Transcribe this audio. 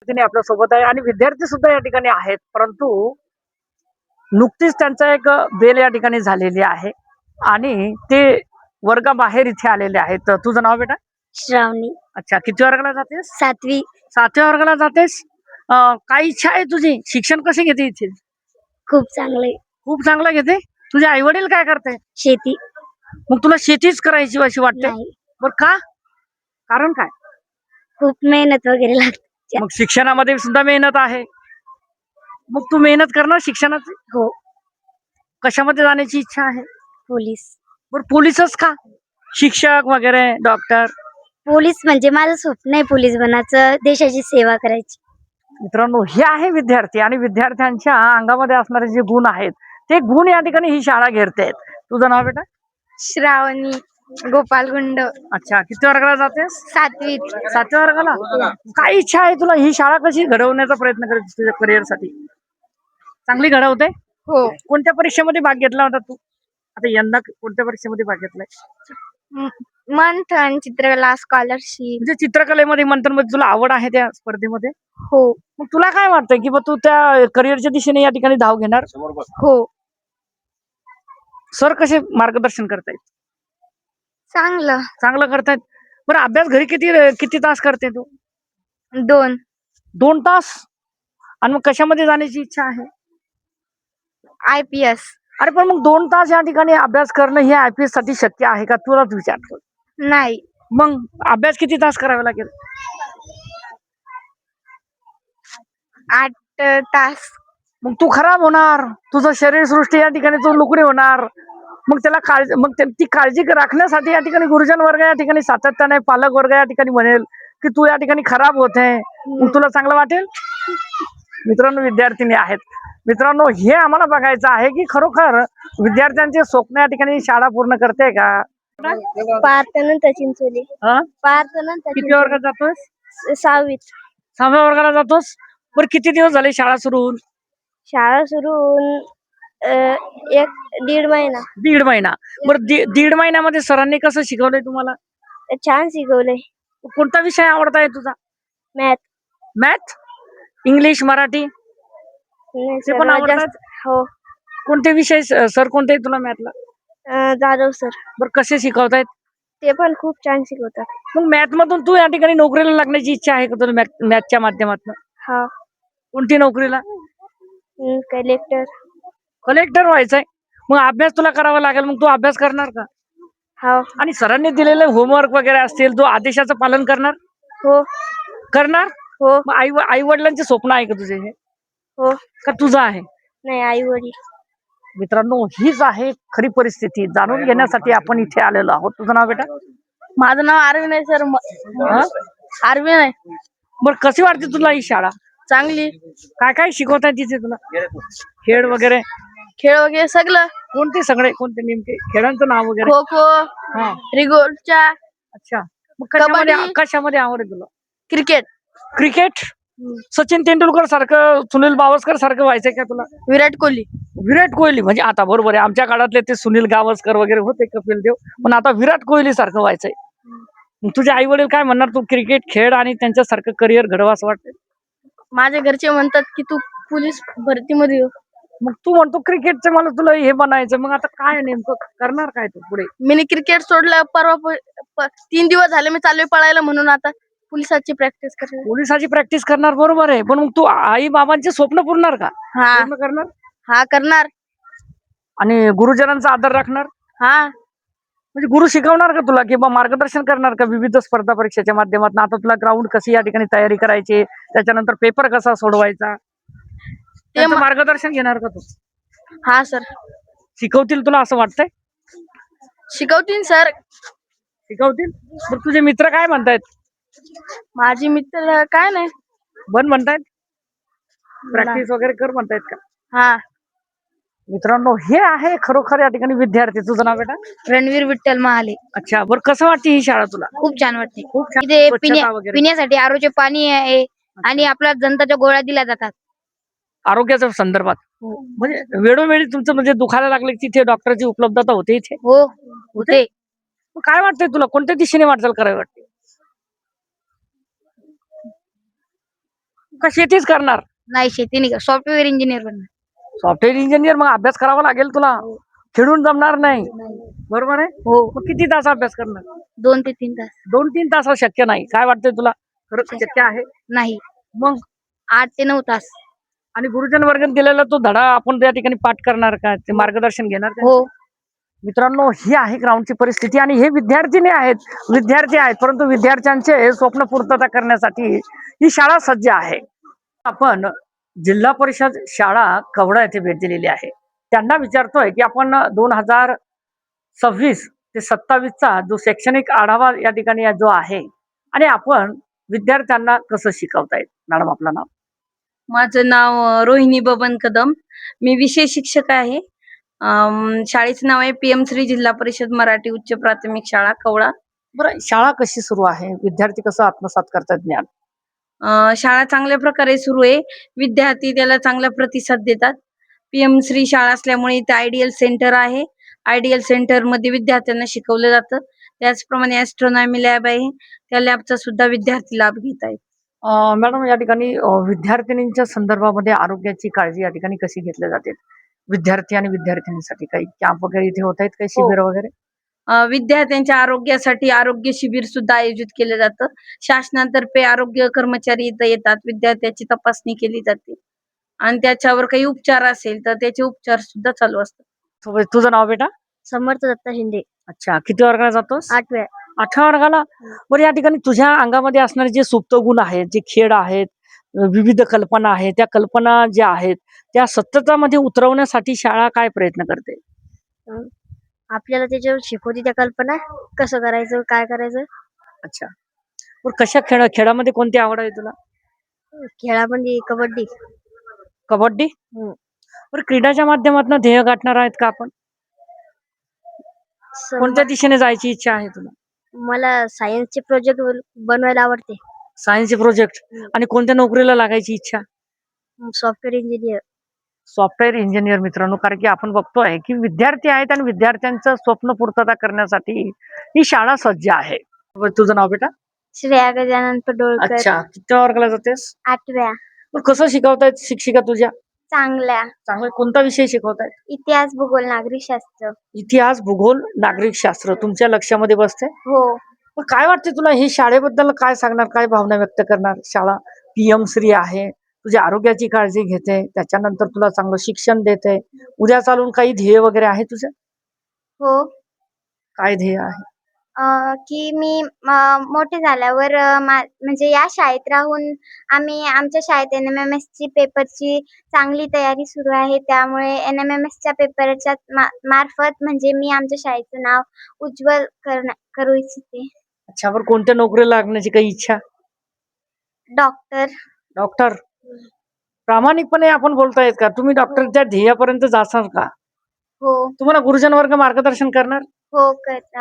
विद्यार्थिनी आपल्या सोबत आहे आणि विद्यार्थी सुद्धा या ठिकाणी आहेत. परंतु नुकतीच त्यांचा एक बेल या ठिकाणी झालेली आहे आणि ते वर्गाबाहेर इथे आलेले आहेत. तर तुझं नाव बेटा? श्रावणी. अच्छा, किती वर्गाला जातेस? 7वी. 7व्या वर्गाला जातेस. काय इच्छा आहे तुझी? शिक्षण कसे घेते इथे? खूप चांगले. खूप चांगलं घेते. तुझे आई वडील काय करते? शेती. मग तुला शेतीच करायची अशी वाटते? नाही, बरं का? कारण काय? खूप मेहनत वगैरे लागते. मग शिक्षणामध्ये सुद्धा मेहनत आहे. मग तू मेहनत करणार शिक्षणाची? हो. कशामध्ये जाण्याची इच्छा आहे? पोलीस. बरं, पोलीसच का? शिक्षक वगैरे, डॉक्टर? पोलीस म्हणजे माझं स्वप्न आहे पोलीस बनायचं, देशाची सेवा करायची. मित्रांनो, हे आहे विद्यार्थी आणि विद्यार्थ्यांच्या अंगामध्ये असणारे जे गुण आहेत ते गुण या ठिकाणी ही शाळा घेरते. तुझं नाव बेटा? श्रावणी गोपाल गुंड. अच्छा, किती वर्गाला जातेस? 7वी. 7व्या वर्गाला. काय इच्छा आहे तुला? ही शाळा कशी घडवण्याचा प्रयत्न करते तुझ्या करिअर साठी? चांगली घडवते? हो. कोणत्या परीक्षेमध्ये भाग घेतला होता तू? आता यंदा कोणत्या परीक्षेमध्ये भाग घेतलाय? मंथन, चित्रकला, स्कॉलरशिप. म्हणजे चित्रकलेमध्ये, मंथनमध्ये तुला आवड आहे त्या स्पर्धेमध्ये? हो. मग तुला काय वाटतंय की तू त्या करिअरच्या दिशेने या ठिकाणी धाव घेणार? हो. सर कसे मार्गदर्शन करतायत? चांगलं. चांगलं करतायत. बरं, अभ्यास घरी किती किती तास करते तू? 2. 2 तास. आणि मग कशामध्ये जाण्याची इच्छा आहे? IPS. अरे पण मग 2 तास या ठिकाणी अभ्यास करणं हे IPS साठी शक्य आहे का? तुलाच विचारतो. नाही. मग अभ्यास किती तास करावा लागेल? 8 तास. मग तू खराब होणार. तुझं शरीर सृष्टी या ठिकाणी तू लुकडी होणार. मग त्याला काळजी, मग ती काळजी राखण्यासाठी या ठिकाणी गुरुजन वर्ग या ठिकाणी सातत्याने, पालक वर्ग या ठिकाणी म्हणेल की तू या ठिकाणी खराब होते. मग तुला चांगलं वाटेल? मित्रांनो, विद्यार्थिनी आहेत. मित्रांनो, हे आम्हाला बघायचं आहे की खरोखर विद्यार्थ्यांचे स्वप्न या ठिकाणी शाळा पूर्ण करते का? पार्थनंतर चिंचोली. पार्थनंतर किती वर्गात जातोस? 6वी. 6व्या वर्गाला जातोस. बरं, किती दिवस झाले शाळा सुरू होऊन? शाळा सुरू होऊन 1-1.5 महिना. 1.5 महिना. बरं, 1.5 महिन्यामध्ये सरांनी कसं शिकवलंय तुम्हाला? छान शिकवलंय. कोणता विषय आवडताय तुझा? मॅथ. मॅथ, इंग्लिश, मराठी ते पण आवडतात? हो. कोणते विषय सर कोणते आहेत तुला मॅथला? जाधव सर. बरं, कसे शिकवतायत? ते पण खूप छान शिकवतात. मग मॅथ मधून तू या ठिकाणी नोकरीला लागण्याची इच्छा आहे का तुला मॅथच्या माध्यमातून? हा. कोणती नोकरीला? कलेक्टर. कलेक्टर व्हायचंय. मग अभ्यास तुला करावा लागेल. मग तू अभ्यास करणार का? हो. आणि सरांनी दिलेले होमवर्क वगैरे असतील, तू आदेशाचं पालन करणार? हो. करणार? हो. मग आई वडिलांचे स्वप्न आहे का तुझे हे? हो. का तुझं आहे? नाही, आई वडील. मित्रांनो, हीच आहे खरी परिस्थिती. जाणून घेण्यासाठी आपण इथे आलेलो आहोत. तुझं नाव बेटा? माझं नाव अरविंद आहे सर. अरविंद आहे. बरं, कशी वाटते तुला ही शाळा? चांगली. काय काय शिकवताय तिथे तुला? खेळ वगैरे? खेळ वगैरे सगळं. कोणते सगळे, कोणते नेमके खेळांचं नाव वगैरे? खो खो, हा. रिगोलच्या. अच्छा. मग कशामध्ये कबड्डी. कशामध्ये आवड आहे तुला? क्रिकेट. क्रिकेट. सचिन तेंडुलकर सारखं, सुनील गावस्कर सारखं व्हायचंय का तुला? विराट कोहली. विराट कोहली म्हणजे आता बरोबर आहे. आमच्या काळातले ते सुनील गावस्कर वगैरे होते, कपिल देव, पण आता विराट कोहली सारखं व्हायचंय. मग तुझे आई वडील काय म्हणणार? तू क्रिकेट खेळ आणि त्यांच्यासारखं करिअर घडवा असं वाटतंय? माझे घरचे म्हणतात की तू पोलीस भरतीमध्ये हो. मग तू म्हणतो क्रिकेटचं मला तुला हे बनायचं. मग आता काय नेमकं करणार काय तू पुढे? मी क्रिकेट सोडलं. परवा 3 दिवस झाले मी चाललोय पळायला, म्हणून आता पोलिसाची प्रॅक्टिस करणार. पोलिसाची प्रॅक्टिस करणार, बरोबर आहे. पण मग तू आई बाबांचे स्वप्न पूर्ण का? हा. पूर्ण करणार? हा, करणार. आणि गुरुजनांचा आदर राखणार? हा. म्हणजे गुरु शिकवणार का तुला किंवा मार्गदर्शन करणार का विविध स्पर्धा परीक्षेच्या माध्यमातून? आता तुला ग्राउंड कशी या ठिकाणी तयारी करायची, त्याच्यानंतर पेपर कसा सोडवायचा, ते मार्गदर्शन घेणार का तू? हा सर. शिकवतील तुला असं वाटतंय? शिकवतील सर. शिकवतील. तर तुझे मित्र काय म्हणतायत? माझे मित्र काय नाही बन म्हणतायत, प्रॅक्टिस वगैरे कर म्हणतायत का? हा. मित्रांनो, हे आहे खरोखर या ठिकाणी विद्यार्थी. तुझं नाव बेटा? रणवीर विठ्ठल महाले. अच्छा. बरं, कसं वाटते ही शाळा तुला? खूप छान वाटते. खूप छान. इथे स्वच्छता वगैरे? पिण्यासाठी आरोचे पाणी आहे आणि आपल्या जंताच्या गोळ्या दिल्या जातात. आरोग्याच्या संदर्भात म्हणजे वेळोवेळी तुमचं म्हणजे दुखायला लागलं की तिथे डॉक्टरची उपलब्धता होते इथे? हो, होते. मग काय वाटतंय तुला, कोणत्या दिशेने वाटचाल करावी वाटते? का शेतीच करणार? नाही शेती नाही सॉफ्टवेअर इंजिनियर बनणार. सॉफ्टवेअर इंजिनियर मग अभ्यास करावा लागेल तुला. खेळून जमणार नाही. बरोबर आहे. हो मग किती तास अभ्यास करणार? 2 ते 3 तास. 2-3 तास शक्य नाही. काय वाटतंय तुला? खरंच शक्य आहे? नाही मग 8 ते 9 तास. आणि गुरुजन वर्गात दिलेला तो धडा आपण त्या ठिकाणी पाठ करणार का? ते मार्गदर्शन घेणार का? हो मित्रांनो, ही आहे ग्राउंडची परिस्थिती आणि हे विद्यार्थी आहेत, परंतु विद्यार्थ्यांचे स्वप्न पूर्तता करण्यासाठी ही शाळा सज्ज आहे. आपण जिल्हा परिषद शाळा कवडा येथे भेट दिलेली आहे. त्यांना विचारतोय की आपण 2026 ते 27चा जो शैक्षणिक आढावा या ठिकाणी जो आहे आणि आपण विद्यार्थ्यांना कसं शिकवतायत. मॅडम आपलं नाव? माझं नाव रोहिणी बबन कदम. मी विषय शिक्षक आहे. शाळेचं नाव आहे PM श्री जिल्हा परिषद मराठी उच्च प्राथमिक शाळा कवळा. बरं, शाळा कशी सुरू आहे? विद्यार्थी कसं आत्मसात करतात ज्ञान? शाळा चांगल्या प्रकारे सुरू आहे. विद्यार्थी त्याला चांगला प्रतिसाद देतात. PM श्री शाळा असल्यामुळे इथे आयडियल सेंटर आहे. आयडियल सेंटर मध्ये विद्यार्थ्यांना शिकवलं जातं. त्याचप्रमाणे ॲस्ट्रॉनॉमी लॅब आहे. त्या लॅबचा सुद्धा विद्यार्थी लाभ घेत आहेत. मॅडम या ठिकाणी विद्यार्थिनींच्या संदर्भामध्ये आरोग्याची काळजी या ठिकाणी कशी घेतली जाते? विद्यार्थी आणि विद्यार्थिनींसाठी काही कॅम्प वगैरे इथे होत आहेत, काही शिबिर वगैरे? विद्यार्थ्यांच्या आरोग्यासाठी आरोग्य शिबिर सुद्धा आयोजित केलं जातं. शासनातर्फे आरोग्य कर्मचारी इथं येतात. विद्यार्थ्याची तपासणी केली जाते आणि त्याच्यावर काही उपचार असेल तर त्याचे उपचार सुद्धा चालू असतात. तुझं नाव बेटा? समर्थ दत्ता शिंदे. अच्छा, किती वर्गाला जातोस? 8व्या. 8व्या वर्गाला. बरं, या ठिकाणी तुझ्या अंगामध्ये असणारे जे सुप्त गुण आहेत, जे खेळ आहेत, विविध कल्पना आहेत, त्या कल्पना ज्या आहेत त्या सत्यतामध्ये उतरवण्यासाठी शाळा काय प्रयत्न करते? आपल्याला त्याच्यावर शिकवते त्या कल्पना कसं करायचं काय करायचं. अच्छा. बरं, कशा खेळामध्ये कोणती आवड आहे तुला? खेळामध्ये कबड्डी. कबड्डी? हम्म. बरं, क्रीडाच्या माध्यमातून ध्येय गाठणार आहेत का आपण? कोणत्या दिशेने जायची इच्छा आहे तुला? मला सायन्सचे प्रोजेक्ट बनवायला आवडते. सायन्सचे प्रोजेक्ट. आणि कोणत्या नोकरीला लागायची इच्छा? Software engineer. Software engineer. मित्रांनो, कारण की आपण बघतोय की विद्यार्थी आहेत आणि विद्यार्थ्यांचं स्वप्न पूर्तता करण्यासाठी ही शाळा सज्ज आहे. बरं, तुझं नाव बेटा? श्रेया गजानन पडोळकर. अच्छा, किती वर्गाला जातेस? 8व्या. मग कसं शिकवतायत शिक्षिका तुझ्या? चांगल्या. चांगलं. कोणता विषय शिकवतायत? इतिहास भूगोल नागरिकशास्त्र. इतिहास भूगोल नागरिकशास्त्र तुमच्या लक्षामध्ये बसते? हो. मग काय वाटते तुला, ही शाळेबद्दल काय सांगणार, काय भावना व्यक्त करणार? शाळा PM श्री आहे, तुझ्या आरोग्याची काळजी घेते, त्याच्यानंतर तुला चांगलं शिक्षण देते. उद्या चालून काही ध्येय वगैरे आहे तुझं? हो. काय ध्येय आहे? की मी मोठे झाल्यावर म्हणजे या शाळेत राहून आम्ही आमच्या शाळेत NMMS ची पेपरची चांगली तयारी सुरू आहे. त्यामुळे NMMS च्या पेपरच्या मार्फत म्हणजे मी आमच्या शाळेचं नाव उज्ज्वल करू इच्छिते. अच्छा. बरं, कोणत्या नोकरीला लागण्याची काही इच्छा? डॉक्टर. डॉक्टर. प्रामाणिकपणे आपण बोलतायत का तुम्ही डॉक्टरच्या ध्येयापर्यंत जासाल का? हो. तुम्हाला गुरुजन वर्ग मार्गदर्शन करणार? हो करतात.